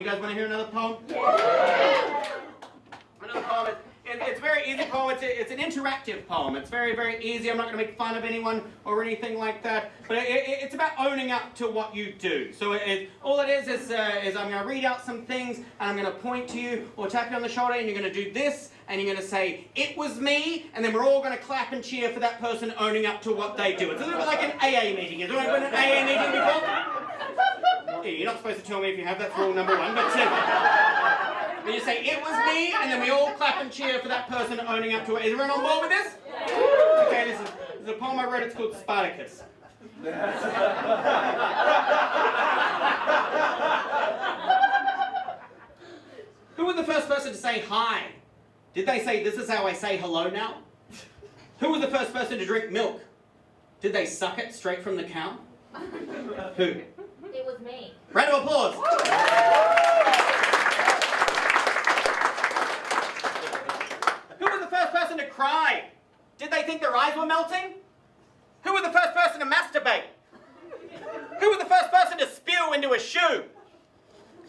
guys want to hear another poem? Yeah. Another poem. It's a very easy poem. It's an interactive poem. It's very, very easy. I'm not going to make fun of anyone or anything like that. But it's about owning up to what you do. So all it is I'm going to read out some things, and I'm going to point to you or tap you on the shoulder, and you're going to do this, and you're going to say, "It was me," and then we're all going to clap and cheer for that person owning up to what they do. It's a little bit like an AA meeting. Has anyone been in an AA meeting before? Yeah, you're not supposed to tell me if you have. That's rule number one. But when you say, "It was me," and then we all clap and cheer for that person owning up to it. Is everyone on board with this? Okay, this is a poem I wrote. It's called Spartacus. Who was the first person to say hi? Did they say, "This is how I say hello now"? Who was the first person to drink milk? Did they suck it straight from the cow? Who? It was me. Round of applause. Who was the first person to cry? Did they think their eyes were melting? Who was the first person to masturbate? Who was the first person to spew into a shoe?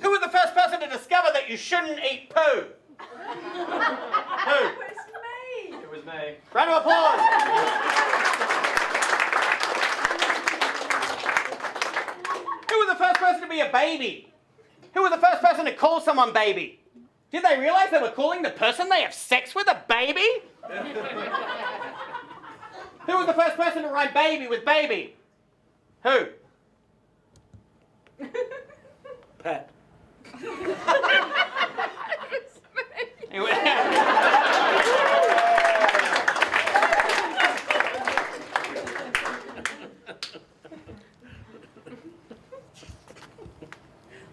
Who was the first person to discover that you shouldn't eat poo? Who? It was me. It was me. Round of applause. Who was the first person to be a baby? Who was the first person to call someone baby? Did they realize they were calling the person they have sex with a baby? Who was the first person to rhyme baby with baby? Who? Pet.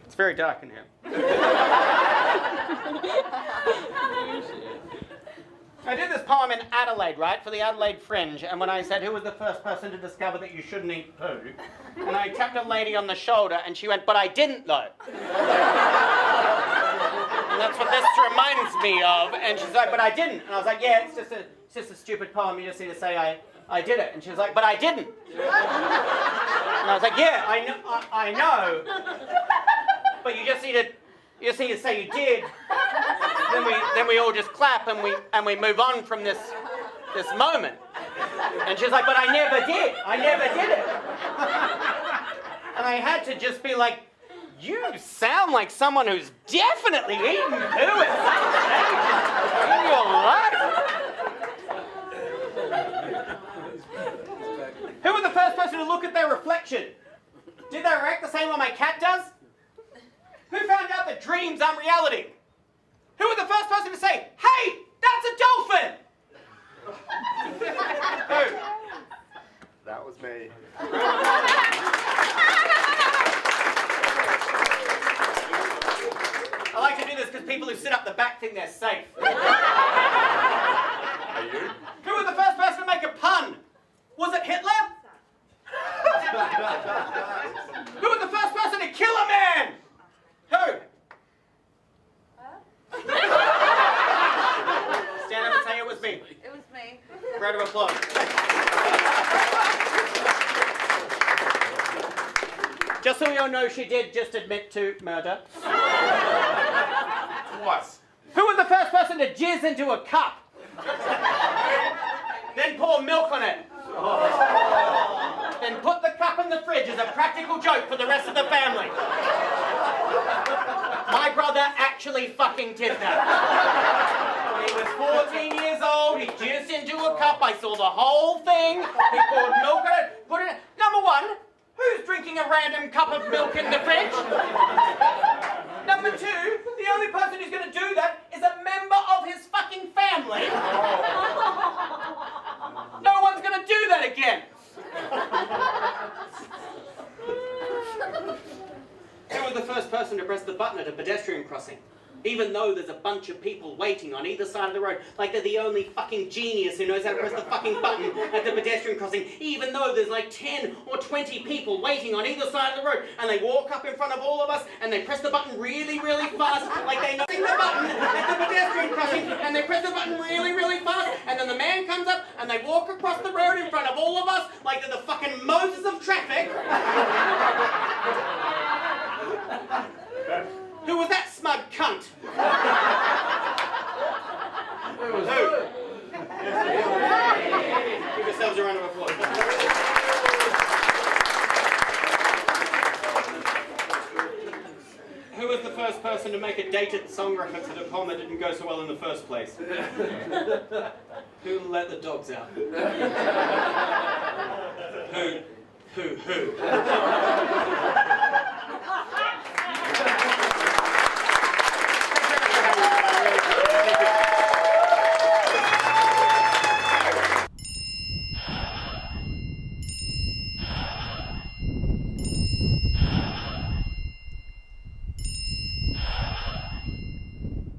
It's very dark in here. I did this poem in Adelaide, right, for the Adelaide Fringe, and when I said, "Who was the first person to discover that you shouldn't eat poo?" and I tapped a lady on the shoulder, and she went, "But I didn't, though." And that's what this reminds me of. And she's like, "But I didn't." And I was like, "Yeah, it's just a stupid poem. You just need to say I did it." And she was like, "But I didn't." And I was like, "Yeah, I know. But you just need to say you did." Then we all just clap and we move on from this moment. And she's like, "But I never did. I never did it." And I had to just be like, "You sound like someone who's definitely eaten poo at some stage in your life." Who was the first person to look at their reflection? Did they react the same way my cat does? Who found out that dreams aren't reality? Who was the first person to say, "Hey, that's a dolphin"? Who? That was me. I like to do this because people who sit up the back think they're safe. Are you? Who was the first person to make a pun? Was it Hitler? Who was the first person to kill a man? Who? Stand up and say, "It was me." It was me. Round of applause. Just so we all know, she did just admit to murder. Twice. Who was the first person to jizz into a cup? Then pour milk on it. Then put the cup in the fridge as a practical joke for the rest of the family. My brother actually fucking did that. When he was 14 years old, he jizzed into a cup. I saw the whole thing. He poured milk on it, put it in. Number one, who's drinking a random cup of milk in the fridge? Number two, the only person who's going to do that is a member of his fucking family. No one's going to do that again. Who was the first person to press the button at a pedestrian crossing? Even though there's a bunch of people waiting on either side of the road, like they're the only fucking genius who knows how to press the fucking button at the pedestrian crossing, even though there's like 10 or 20 people waiting on either side of the road, and they walk up in front of all of us, and they press the button really, really fast, like they know the button at the pedestrian crossing, and they press the button really, really fast, and then the man comes up, and they walk across the road in front of all of us, like they're the fucking Moses of traffic. Who was that smug cunt? It was Who? Give yourselves a round of applause. Who was the first person to make a dated song reference to a poem that didn't go so well in the first place? Who let the dogs out?